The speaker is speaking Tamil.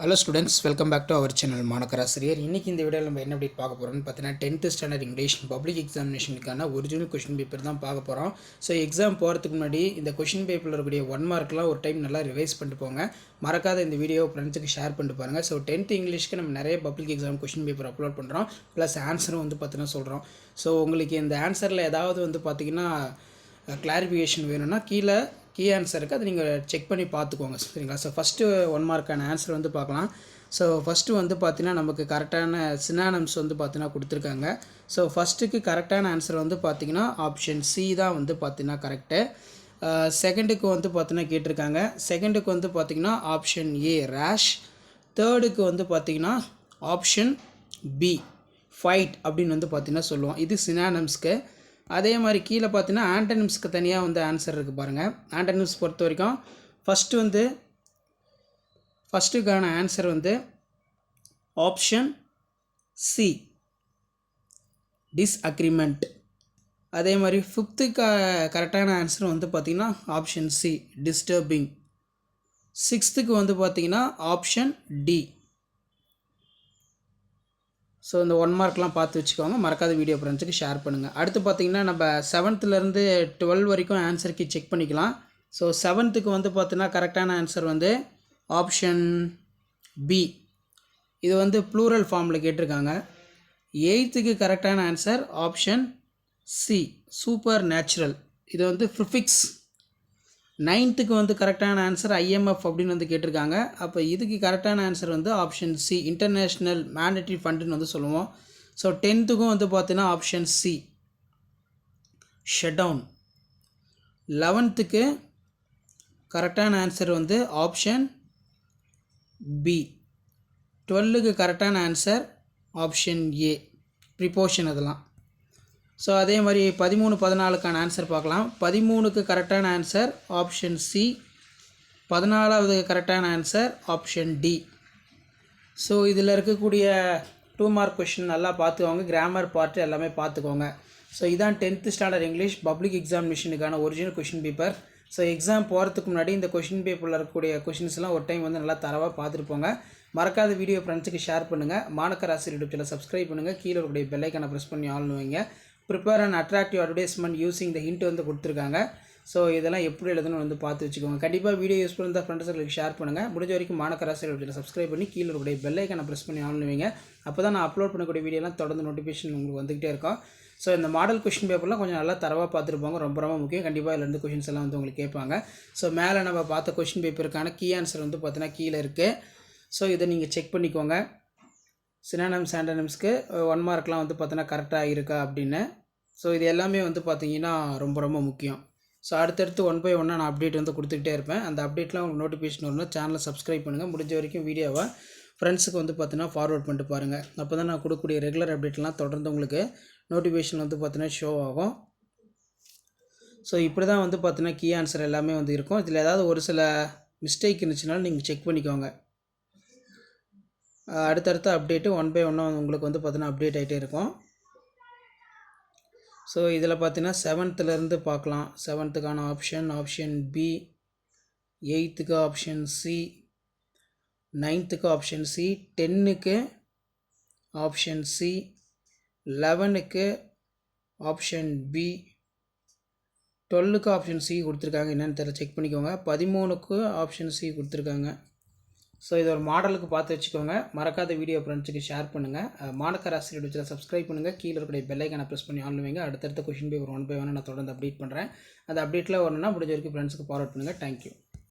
Hello students, welcome back to our channel மாணக்கராசிரியர். இன்றைக்கி இந்த வீடியோவில் நம்ம என்ன அப்டேட் பார்க்க போகிறோம்னு பார்த்தீங்கன்னா 10th ஸ்டாண்டர்ட் இங்கிலீஷ் பப்ளிக் எக்ஸாமினேஷனுக்கான ஒரிஜினல் கொஷின் பேப்பர் தான் பார்க்க போகிறோம். ஸோ எக்ஸாம் போகிறதுக்கு முன்னாடி இந்த கொஷின் பேப்பரில் இருக்கக்கூடிய 1 மார்க்லாம் ஒரு டைம் நல்லா ரிவைஸ் பண்ணிட்டு போங்க. மறக்காத இந்த வீடியோ ஃப்ரெண்ட்ஸுக்கு ஷேர் பண்ணிட்டு பாருங்கள். ஸோ 10th இங்கிலீஷ்க்கு நம்ம நிறைய public exam question paper upload பண்ணுறோம், ப்ளஸ் ஆன்சரும் வந்து பார்த்தீங்கன்னா சொல்கிறோம். ஸோ உங்களுக்கு இந்த ஆன்சரில் ஏதாவது வந்து பார்த்திங்கன்னா கிளாரிஃபிகேஷன் வேணும்னா கீழே கீ ஆன்சர் இருக்குது, அதை நீங்கள் செக் பண்ணி பார்த்துக்கோங்க. சரிங்களா? ஸோ ஃபஸ்ட்டு 1 மார்க்கான ஆன்சர் வந்து பார்க்கலாம். ஸோ ஃபஸ்ட்டு வந்து பார்த்தீங்கன்னா நமக்கு கரெக்டான சினானம்ஸ் வந்து பார்த்தீங்கன்னா கொடுத்துருக்காங்க. ஸோ ஃபஸ்ட்டுக்கு கரெக்டான ஆன்சர் வந்து பார்த்திங்கன்னா ஆப்ஷன் சி தான் வந்து பார்த்தீங்கன்னா கரெக்டு. செகண்டுக்கு வந்து பார்த்தீங்கன்னா கேட்டிருக்காங்க. செகண்டுக்கு வந்து பார்த்திங்கன்னா ஆப்ஷன் ஏ ரேஷ். தேர்டுக்கு வந்து பார்த்திங்கன்னா ஆப்ஷன் பி ஃபைட் அப்படின்னு வந்து பார்த்திங்கன்னா சொல்லுவோம். இது சினானம்ஸ்க்கு. அதே மாதிரி கீழே பார்த்தீங்கன்னா ஆண்டனிம்ஸ்க்கு தனியாக வந்து ஆன்சர் இருக்குது பாருங்கள். ஆண்டனிம்ஸ் பொறுத்த வரைக்கும் ஃபஸ்ட்டுக்கான ஆன்சர் வந்து ஆப்ஷன் சி டிஸ்அக்ரிமெண்ட். அதே மாதிரி ஃபிஃப்த்துக்கு கரெக்டான ஆன்சர் வந்து பார்த்திங்கன்னா ஆப்ஷன் சி டிஸ்டர்பிங். சிக்ஸ்த்துக்கு வந்து பார்த்திங்கன்னா ஆப்ஷன் டி. ஸோ இந்த 1 மார்க்லாம் பார்த்து வச்சுக்கோங்க. மறக்காத வீடியோ ஃப்ரெண்ட்ஸுக்கு ஷேர் பண்ணுங்கள். அடுத்து பார்த்திங்கன்னா நம்ம 7th-லேருந்து 12 வரைக்கும் ஆன்சருக்கு செக் பண்ணிக்கலாம். ஸோ 7th-க்கு வந்து பார்த்தீங்கன்னா கரெக்டான ஆன்சர் வந்து ஆப்ஷன் பி. இது வந்து ப்ளூரல் ஃபார்மில் கேட்டிருக்காங்க. 8th-க்கு கரெக்டான answer option C super natural. இது வந்து ப்ரிஃபிக்ஸ். 9th-க்கு வந்து கரெக்டான ஆன்சர் IMF அப்படின்னு வந்து கேட்டிருக்காங்க. அப்போ இதுக்கு கரெக்டான ஆன்சர் வந்து ஆப்ஷன் சி இன்டர்நேஷ்னல் மேண்டட்ரி ஃபண்டுன்னு வந்து சொல்லுவோம். ஸோ 10th-க்கும் வந்து பார்த்தீங்கன்னா ஆப்ஷன் சி ஷட் டவுன். 11th-க்கு கரெக்டான ஆன்சர் வந்து ஆப்ஷன் பி. 12க்கு கரெக்டான ஆன்சர் ஆப்ஷன் ஏ ப்ரிப்போஷன் அதெல்லாம். ஸோ அதே மாதிரி 13, 14க்கான ஆன்சர் பார்க்கலாம். 13க்கு கரெக்டான ஆன்சர் ஆப்ஷன் சி. 14வது கரெக்டான ஆன்சர் ஆப்ஷன் டி. ஸோ இதில் இருக்கக்கூடிய 2 மார்க் கொஷின் நல்லா பார்த்துக்கோங்க. கிராமர் பார்ட்டு எல்லாமே பார்த்துக்கோங்க. ஸோ இதான் 10th ஸ்டாண்டர்ட் இங்கிலீஷ் பப்ளிக் எக்ஸாமினேஷனுக்கான original question paper. So exam போகிறதுக்கு முன்னாடி இந்த கொஷின் பேப்பரில் இருக்கக்கூடிய கொஷின்ஸ்லாம் ஒரு டைம் வந்து நல்லா தரவாக பார்த்துட்டு போங்க. மறக்காத வீடியோ ஃப்ரெண்ட்ஸுக்கு ஷேர் பண்ணுங்கள். மாணக்கராசிரியர் யூடியூப் சேனல் சப்ஸ்கிரைப் பண்ணுங்கள். கீழே இருக்கக்கூடிய பெல் ஐக்கானை ப்ரெஸ் பண்ணி ஆல்னு வைங்க. Prepare and attractive advertisement using the hint வந்து கொடுத்துருக்காங்க. ஸோ இதெல்லாம் எப்படி எழுதணும்னு வந்து பார்த்து வச்சுக்கோங்க. கண்டிப்பாக வீடியோ யூஸ் பண்ணி தான் ஃப்ரெண்ட்ஸுங்களுக்கு ஷேர் பண்ணுங்கள். முடிஞ்ச வரைக்கும் மாணக்கராசிரியர் சப்ஸ்கிரைப் பண்ணி கீழே இருக்கக்கூடிய பெல் ஐக்கானை ப்ரெஸ் பண்ணி ஆன் பண்ணுவீங்க. அப்போ தான் நான் அப்லோட் பண்ணக்கூடிய வீடியோலாம் தொடர்ந்து நோட்டிஃபிகேஷன் உங்களுக்கு வந்துகிட்டே இருக்கும். ஸோ இந்த மாடல் கொஷின் பேப்பர்லாம் கொஞ்சம் நல்லா தரவாக பார்த்துருப்பாங்க. ரொம்ப ரொம்ப முக்கியம். கண்டிப்பாக இதில் 2 கொஷின்ஸ் எல்லாம் வந்து உங்களுக்கு கேட்பாங்க. ஸோ மேலே நம்ம பார்த்த கொஷின் பேப்பருக்கான கீ ஆன்சர் வந்து பார்த்தீங்கன்னா கீழே இருக்குது. ஸோ இதை நீங்கள் செக் பண்ணிக்கோங்க. சினானம்ஸ் ஆண்டனிம்ஸ்க்கு 1 மார்க்லாம் வந்து பார்த்தீங்கன்னா கரெக்டாக இருக்கா அப்படின்னு. ஸோ இது எல்லாமே வந்து பார்த்திங்கன்னா ரொம்ப ரொம்ப முக்கியம். ஸோ அடுத்தடுத்து 1 by 1 நான் அப்டேட் வந்து கொடுத்துக்கிட்டே இருப்பேன். அந்த அப்டேட்லாம் உங்களுக்கு நோட்டிஃபிகேஷன் வரணும். சேனலை சப்ஸ்கிரைப் பண்ணுங்கள். முடிஞ்ச வரைக்கும் வீடியோவை ஃப்ரெண்ட்ஸுக்கு வந்து பார்த்தீங்கன்னா ஃபார்வர்ட் பண்ணிட்டு பாருங்கள். அப்போ தான் நான் கொடுக்கக்கூடிய ரெகுலர் அப்டேட்லாம் தொடர்ந்து உங்களுக்கு நோட்டிஃபிகேஷன் வந்து பார்த்தீங்கன்னா ஷோ ஆகும். ஸோ இப்படி தான் வந்து பார்த்தீங்கன்னா கீ ஆன்சர் எல்லாமே வந்து இருக்கும். இதில் ஏதாவது ஒரு சில மிஸ்டேக் இருந்துச்சுனாலும் நீங்கள் செக் பண்ணிக்கோங்க. அடுத்தடுத்த அப்டேட்டு 1 by 1 உங்களுக்கு வந்து பார்த்தீங்கன்னா அப்டேட் ஆகிட்டே இருக்கும். ஸோ இதில் பார்த்தீங்கன்னா 7th-லேருந்து பார்க்கலாம். 7th-க்கான ஆப்ஷன் பி. 8th-க்கு ஆப்ஷன் சி. 9th-க்கு ஆப்ஷன் சி. 10க்கு ஆப்ஷன் சி. 11க்கு ஆப்ஷன் பி. 12க்கு ஆப்ஷன் சி கொடுத்துருக்காங்க. என்னென்னு தெரியல, செக் பண்ணிக்கோங்க. 13க்கு ஆப்ஷன் சி கொடுத்துருக்காங்க. ஸோ இது ஒரு மாடலுக்கு பார்த்து வச்சுக்கோங்க. மறக்காத வீடியோ ஃப்ரெண்ட்ஸுக்கு ஷேர் பண்ணுங்கள். மாணக்கராசிரியர் யூடியூப் சப்ஸ்கிரைப் பண்ணுங்கள். கீழே இருக்கக்கூடிய பெல் ஐக்கானை ப்ரெஸ் பண்ணி ஆன் பண்ணுவீங்க. அடுத்தடுத்த கொஷின் பேப்பர் 1 by 1 நான் தொடர்ந்து அப்டேட் பண்ணுறேன். அந்த அப்டேட்டில் வரணும்னா முடிஞ்ச வரைக்கும் ஃப்ரெண்ட்ஸுக்கு ஃபார்வர்ட் பண்ணுங்கள். தேங்க்யூ.